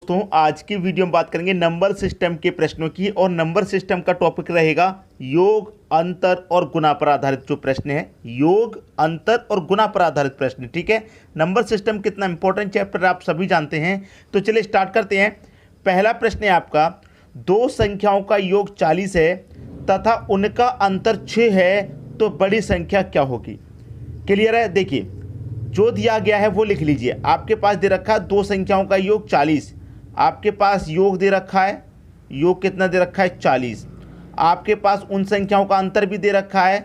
दोस्तों आज की वीडियो में बात करेंगे नंबर सिस्टम के प्रश्नों की। और नंबर सिस्टम का टॉपिक रहेगा योग, अंतर और गुणा पर आधारित जो प्रश्न है, योग, अंतर और गुणा पर आधारित प्रश्न। ठीक है, नंबर सिस्टम कितना इंपॉर्टेंट चैप्टर आप सभी जानते हैं। तो चलिए स्टार्ट करते हैं। पहला प्रश्न है आपका, दो संख्याओं का योग 40 है तथा उनका अंतर 6 है, तो बड़ी संख्या क्या होगी। क्लियर है। देखिए जो दिया गया है वो लिख लीजिए। आपके पास दे रखा है दो संख्याओं का योग 40, आपके पास योग दे रखा है, योग कितना दे रखा है 40। आपके पास उन संख्याओं का अंतर भी दे रखा है,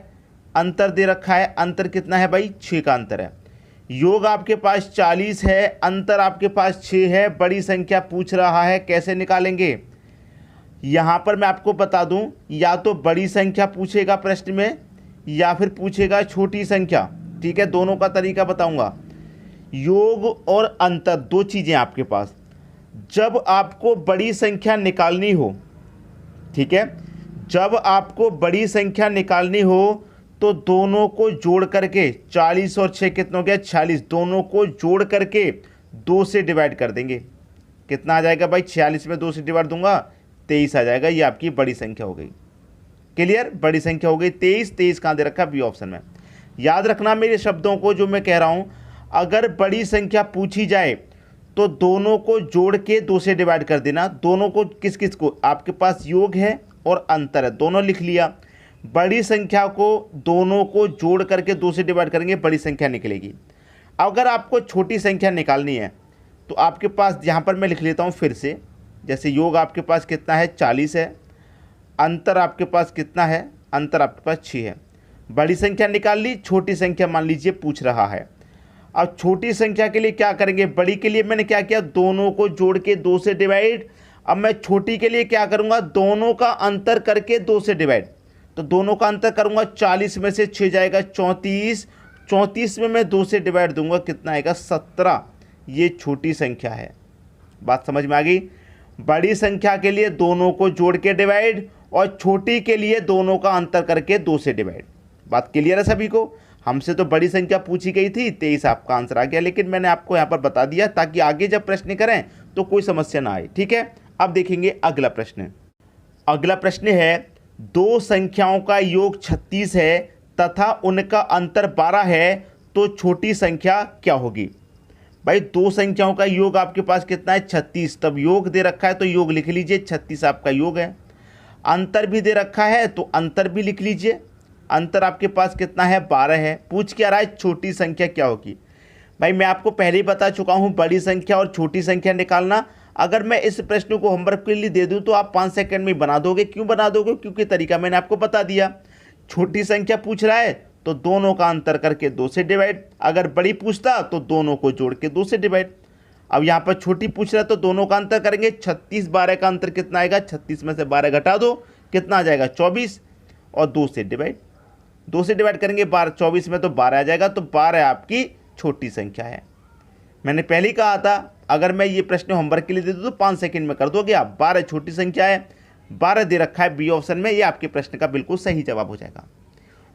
अंतर दे रखा है, अंतर कितना है भाई 6 का अंतर है। योग आपके पास 40 है, अंतर आपके पास 6 है, बड़ी संख्या पूछ रहा है, कैसे निकालेंगे। यहाँ पर मैं आपको बता दूं, या तो बड़ी संख्या पूछेगा प्रश्न में या फिर पूछेगा छोटी संख्या। ठीक है, दोनों का तरीका बताऊंगा। योग और अंतर दो चीज़ें आपके पास। जब आपको बड़ी संख्या निकालनी हो, ठीक है, जब आपको बड़ी संख्या निकालनी हो तो दोनों को जोड़ करके 40 और 6 कितना हो गया 46, दोनों को जोड़ करके 2 से डिवाइड कर देंगे। कितना आ जाएगा भाई, 46 में 2 से डिवाइड दूंगा 23 आ जाएगा। ये आपकी बड़ी संख्या हो गई। क्लियर, बड़ी संख्या हो गई 23। 23 कहाँ दे रखा है, बी ऑप्शन में। याद रखना मेरे शब्दों को जो मैं कह रहा हूं, अगर बड़ी संख्या पूछी जाए तो दोनों को जोड़ के 2 से डिवाइड कर देना। दोनों को किस किस को, आपके पास योग है और अंतर है, दोनों लिख लिया। बड़ी संख्या को दोनों को जोड़ करके 2 से डिवाइड करेंगे, बड़ी संख्या निकलेगी। अगर आपको छोटी संख्या निकालनी है तो आपके पास यहाँ पर मैं लिख लेता हूँ फिर से। जैसे योग आपके पास कितना है 40 है, अंतर आपके पास कितना है, अंतर आपके पास 6 है। बड़ी संख्या निकाल ली, छोटी संख्या मान लीजिए पूछ रहा है। अब छोटी संख्या के लिए क्या करेंगे, बड़ी के लिए मैंने क्या किया, दोनों को जोड़ के 2 से डिवाइड। अब मैं छोटी के लिए क्या करूंगा, दोनों का अंतर करके 2 से डिवाइड। तो दोनों का अंतर करूंगा, 40 में से 6 जाएगा 34, 34 में मैं 2 से डिवाइड दूंगा, कितना आएगा 17। ये छोटी संख्या है। बात समझ में आ गई। बड़ी संख्या के लिए दोनों को जोड़ के डिवाइड और छोटी के लिए दोनों का अंतर करके 2 से डिवाइड। बात क्लियर है सभी को। हमसे तो बड़ी संख्या पूछी गई थी, 23 आपका आंसर आ गया, लेकिन मैंने आपको यहाँ पर बता दिया ताकि आगे जब प्रश्न करें तो कोई समस्या ना आए। ठीक है, अब देखेंगे अगला प्रश्न। अगला प्रश्न है, दो संख्याओं का योग 36 है तथा उनका अंतर 12 है, तो छोटी संख्या क्या होगी। भाई दो संख्याओं का योग आपके पास कितना है 36, तब योग दे रखा है तो योग लिख लीजिए, 36 आपका योग है। अंतर भी दे रखा है तो अंतर भी लिख लीजिए, अंतर आपके पास कितना है 12 है। पूछ क्या रहा है, छोटी संख्या क्या होगी। भाई मैं आपको पहले ही बता चुका हूं, बड़ी संख्या और छोटी संख्या निकालना। अगर मैं इस प्रश्न को होमवर्क के लिए दे दूं तो आप 5 सेकंड में बना दोगे। क्यों बना दोगे, क्योंकि तरीका मैंने आपको बता दिया। छोटी संख्या पूछ रहा है तो दोनों का अंतर करके 2 से डिवाइड। अगर बड़ी पूछता तो दोनों को जोड़ के 2 से डिवाइड। अब यहाँ पर छोटी पूछ रहा है तो दोनों का अंतर करेंगे, 36 12 का अंतर कितना आएगा, 36 में से 12 घटा दो, कितना आ जाएगा 24, और 2 से डिवाइड। 2 से डिवाइड करेंगे 12, 24 में तो 12 आ जाएगा, तो 12 आपकी छोटी संख्या है। मैंने पहले ही कहा था अगर मैं ये प्रश्न होमवर्क के लिए दे दूँ तो 5 सेकंड में कर दोगे आप। 12 छोटी संख्या है, 12 दे रखा है बी ऑप्शन में। ये आपके प्रश्न का बिल्कुल सही जवाब हो जाएगा।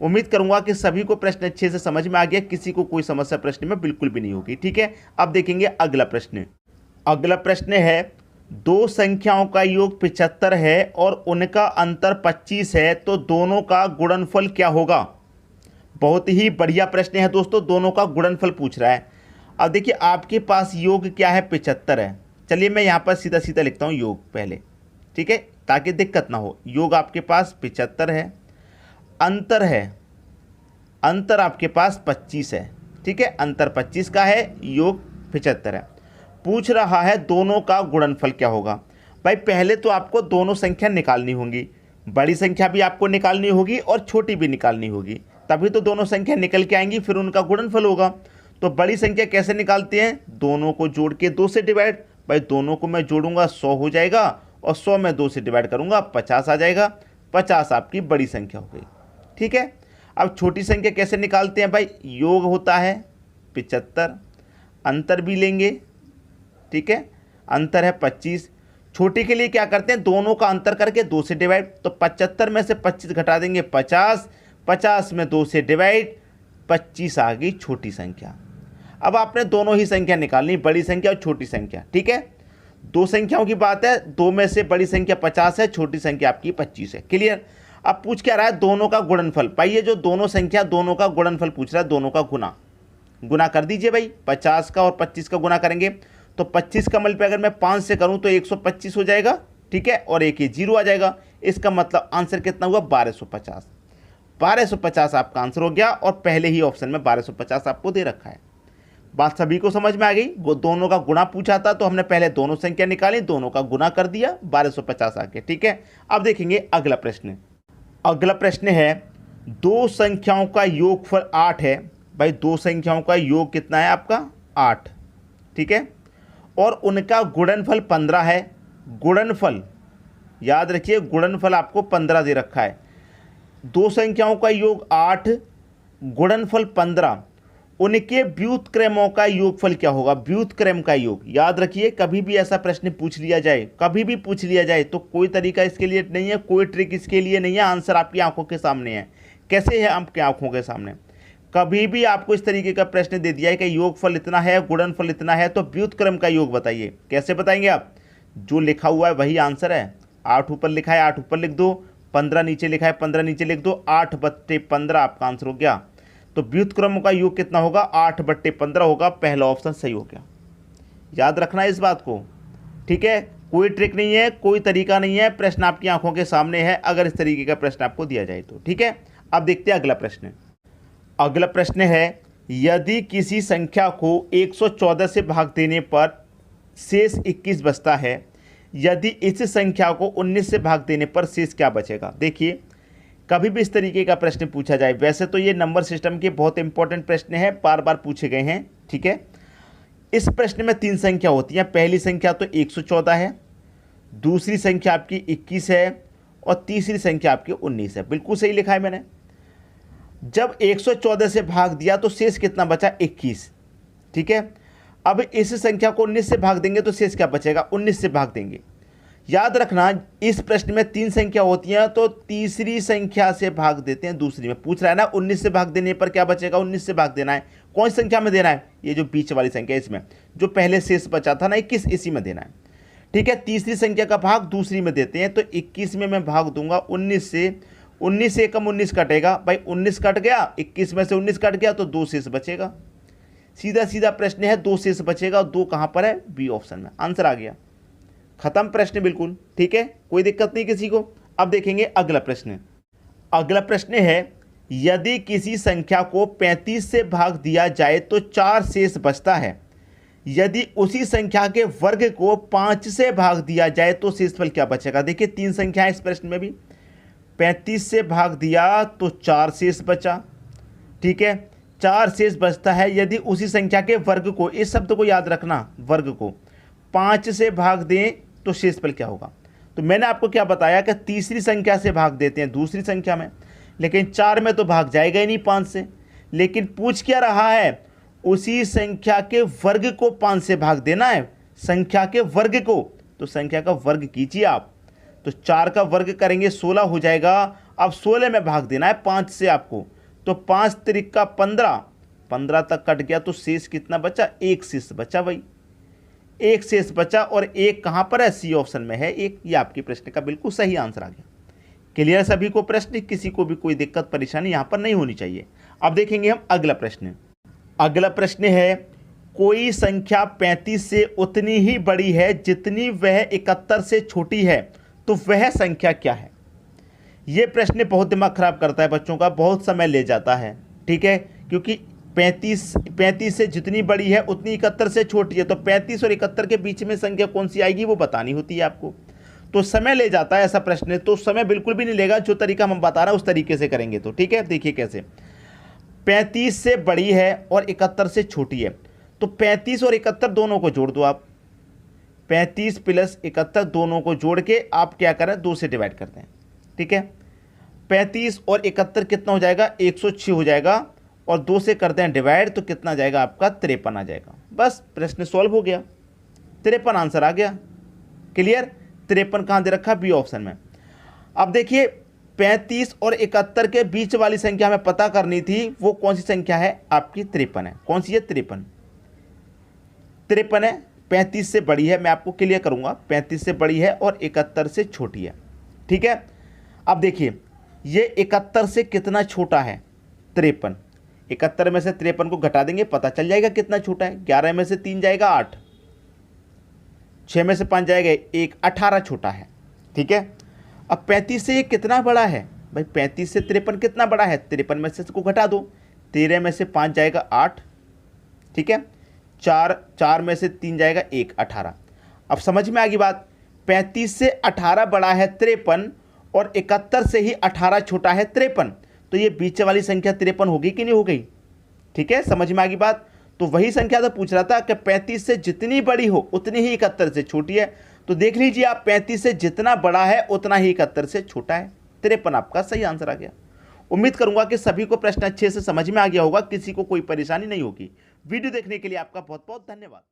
उम्मीद करूंगा कि सभी को प्रश्न अच्छे से समझ में आ गया, किसी को कोई समस्या प्रश्न में बिल्कुल भी नहीं होगी। ठीक है, अब देखेंगे अगला प्रश्न। अगला प्रश्न है, दो संख्याओं का योग 75 है और उनका अंतर 25 है, तो दोनों का गुणनफल क्या होगा। बहुत ही बढ़िया प्रश्न है दोस्तों, दोनों का गुणनफल पूछ रहा है। अब देखिए आपके पास योग क्या है 75 है। चलिए मैं यहाँ पर सीधा सीधा लिखता हूँ योग पहले, ठीक है, ताकि दिक्कत ना हो। योग आपके पास 75 है, अंतर है, अंतर आपके पास 25 है। ठीक है, अंतर 25 का है, योग 75 है। पूछ रहा है दोनों का गुणनफल क्या होगा। भाई पहले तो आपको दोनों संख्या निकालनी होंगी, बड़ी संख्या भी आपको निकालनी होगी और छोटी भी निकालनी होगी, तभी तो दोनों संख्या निकल के आएंगी, फिर उनका गुणनफल होगा। तो बड़ी संख्या कैसे निकालते हैं, दोनों को जोड़ के 2 से डिवाइड। भाई दोनों को मैं जोड़ूंगा 100 हो जाएगा, और 100 में 2 से डिवाइड करूंगा 50 आ जाएगा। 50 आपकी बड़ी संख्या हो गई। ठीक है, अब छोटी संख्या कैसे निकालते हैं। भाई योग होता है 75, अंतर भी लेंगे, ठीक है, अंतर है 25। छोटी के लिए क्या करते हैं, दोनों का अंतर करके 2 से डिवाइड। तो 75 में से 25 घटा देंगे 50, 50 में 2 से डिवाइड, 25 आ गई छोटी संख्या। अब आपने दोनों ही संख्या निकालनी, बड़ी संख्या और छोटी संख्या। ठीक है, दो संख्याओं की बात है, दो में से बड़ी संख्या 50 है, छोटी संख्या आपकी 25 है। क्लियर। अब पूछ क्या रहा है, दोनों का गुणनफल। भाई ये जो दोनों संख्या, दोनों का गुणनफल पूछ रहा है, दोनों का गुना कर दीजिए भाई। 50 का और 25 का गुना करेंगे तो 25 का मल्टीप्लाई अगर मैं 5 से करूं तो 125 हो जाएगा, ठीक है, और एक ये 0 आ जाएगा। इसका मतलब आंसर कितना हुआ, 1250। 1250 आपका आंसर हो गया, और पहले ही ऑप्शन में 1250 आपको दे रखा है। बात सभी को समझ में आ गई। वो दोनों का गुणा पूछा था तो हमने पहले दोनों संख्या निकाली, दोनों का गुना कर दिया, 1250 आ गया, ठीक है। अब देखेंगे अगला प्रश्न। अगला प्रश्न है, दो संख्याओं का योगफल 8 है। भाई दो संख्याओं का योग कितना है आपका, 8, ठीक है, और उनका गुणनफल 15 है। गुणनफल याद रखिए, गुणनफल आपको 15 दे रखा है। दो संख्याओं का योग 8, गुणनफल 15, उनके व्युत्क्रमों का योगफल क्या होगा। व्युत्क्रम का योग याद रखिए, कभी भी ऐसा प्रश्न पूछ लिया जाए, कभी भी पूछ लिया जाए तो कोई तरीका इसके लिए नहीं है, कोई ट्रिक इसके लिए नहीं है, आंसर आपकी आंखों के सामने है। कैसे है आपकी आंखों के सामने। कभी भी आपको इस तरीके का प्रश्न दे दिया है कि योगफल इतना है, गुणनफल इतना है, तो व्युत्क्रम का योग बताइए। कैसे बताएंगे आप, जो लिखा हुआ है वही आंसर है। 8 ऊपर लिखा है 8 ऊपर लिख दो, 15 नीचे लिखा है 15 नीचे लिख दो, 8/15 आपका आंसर हो गया। तो व्युत्क्रम का योग कितना होगा, 8/15 होगा। पहला ऑप्शन सही हो गया। याद रखना है इस बात को, ठीक है। कोई ट्रिक नहीं है, कोई तरीका नहीं है, प्रश्न आपकी आंखों के सामने है अगर इस तरीके का प्रश्न आपको दिया जाए तो, ठीक है। अब देखते हैं अगला प्रश्न। अगला प्रश्न है, यदि किसी संख्या को 114 से भाग देने पर शेष 21 बचता है, यदि इस संख्या को 19 से भाग देने पर शेष क्या बचेगा। देखिए कभी भी इस तरीके का प्रश्न पूछा जाए, वैसे तो ये नंबर सिस्टम के बहुत इंपॉर्टेंट प्रश्न है, बार बार पूछे गए हैं, ठीक है। इस प्रश्न में 3 संख्या होती हैं। पहली संख्या तो 114 है, दूसरी संख्या आपकी 21 है, और तीसरी संख्या आपकी 19 है। बिल्कुल सही लिखा है मैंने। जब 114 से भाग दिया तो शेष कितना बचा, 21, ठीक है। अब इस संख्या को 19 से भाग देंगे तो शेष क्या बचेगा, 19 से भाग देंगे। याद रखना इस प्रश्न में 3 संख्या होती हैं, तो तीसरी संख्या से भाग देते हैं दूसरी में। पूछ रहा है ना 19 से भाग देने पर क्या बचेगा, 19 से भाग देना है। कौन सी संख्या में देना है, ये जो बीच वाली संख्या है इसमें, जो पहले शेष बचा था ना 21, इसी में देना है, ठीक है। तीसरी संख्या का भाग दूसरी में देते हैं, तो 21 में मैं भाग दूंगा 19 से। 19 से कम 19 कटेगा, भाई 19 कट गया, 21 में से 19 कट गया तो 2 शेष बचेगा। सीधा सीधा प्रश्न है, 2 शेष बचेगा, 2 कहाँ पर है, बी ऑप्शन में। आंसर आ गया, खत्म प्रश्न बिल्कुल, ठीक है, कोई दिक्कत नहीं किसी को। अब देखेंगे अगला प्रश्न। अगला प्रश्न है, यदि किसी संख्या को 35 से भाग दिया जाए तो 4 शेष बचता है, यदि उसी संख्या के वर्ग को 5 से भाग दिया जाए तो शेषफल क्या बचेगा। देखिए 3 संख्याएं इस प्रश्न में भी, 35 से भाग दिया तो 4 शेष बचा, ठीक है, 4 शेष बचता है। यदि उसी संख्या के वर्ग को, इस शब्द को याद रखना, वर्ग को 5 से भाग दें तो शेषफल क्या होगा। तो मैंने आपको क्या बताया कि तीसरी संख्या से भाग देते हैं दूसरी संख्या में, लेकिन 4 में तो भाग जाएगा ही नहीं 5 से। लेकिन पूछ क्या रहा है, उसी संख्या के वर्ग को 5 से भाग देना है, संख्या के वर्ग को। तो संख्या का वर्ग कीजिए आप, तो 4 का वर्ग करेंगे 16 हो जाएगा। अब 16 में भाग देना है 5 से आपको, तो 5 त्रिका 15, 15 तक कट गया तो शेष कितना बचा, 1 शेष बचा। भाई 1 शेष बचा, और 1 कहाँ पर है, सी ऑप्शन में है 1। ये आपके प्रश्न का बिल्कुल सही आंसर आ गया। क्लियर सभी को प्रश्न, किसी को भी कोई दिक्कत परेशानी यहाँ पर नहीं होनी चाहिए। अब देखेंगे हम अगला प्रश्न। अगला प्रश्न है, कोई संख्या 35 से उतनी ही बड़ी है जितनी वह 71 से छोटी है, तो वह संख्या क्या है। ये प्रश्न बहुत दिमाग खराब करता है बच्चों का, बहुत समय ले जाता है, ठीक है, क्योंकि 35 से जितनी बड़ी है उतनी 71 से छोटी है, तो 35 और 71 के बीच में संख्या कौन सी आएगी वो बतानी होती है आपको, तो समय ले जाता है ऐसा प्रश्न। तो समय बिल्कुल भी नहीं लेगा, जो तरीका हम बता रहे हैं उस तरीके से करेंगे तो, ठीक है। देखिए कैसे, 35 से बड़ी है और 71 से छोटी है, तो 35 और 71 दोनों को जोड़ दो आप, 35 + 71 दोनों को जोड़ के आप क्या करें, 2 से डिवाइड करते हैं, ठीक है। 35 और 71 कितना हो जाएगा, 106 हो जाएगा, और 2 से करते हैं डिवाइड तो कितना जाएगा आपका, 53 आ जाएगा। बस प्रश्न सॉल्व हो गया, 53 आंसर आ गया। क्लियर, 53 कहाँ दे रखा, बी ऑप्शन में। अब देखिए 35 और 71 के बीच वाली संख्या हमें पता करनी थी, वो कौन सी संख्या है आपकी, 53 है। कौन सी है, 53 है। 35 से बड़ी है, मैं आपको क्लियर करूँगा, 35 से बड़ी है और 71 से छोटी है। ठीक है, अब देखिए ये 71 से कितना छोटा है, 53। 71 में से 53 को घटा देंगे, पता चल जाएगा कितना छोटा है। 11 में से 3 जाएगा 8, 6 में से 5 जाएगा 1, 18 छोटा है। ठीक है, अब 35 से ये कितना बड़ा है भाई, 35 से 53 कितना बड़ा है, 53 में से इसको घटा दो, 13 में से 5 जाएगा 8, ठीक है, 4 में से 3 जाएगा 1, 18। अब समझ में आ गई बात, 35 से 18 बड़ा है 53 और 71 से ही 18 छोटा है 53, तो ये बीच वाली संख्या 53 होगी कि नहीं हो गई। ठीक है, समझ में आ गई बात। तो वही संख्या तो पूछ रहा था कि 35 से जितनी बड़ी हो उतनी ही 71 से छोटी है। तो देख लीजिए आप, 35 से जितना बड़ा है उतना ही 71 से छोटा है। 53 आपका सही आंसर आ गया। उम्मीद करूंगा कि सभी को प्रश्न अच्छे से समझ में आ गया होगा, किसी को कोई परेशानी नहीं होगी। वीडियो देखने के लिए आपका बहुत बहुत धन्यवाद।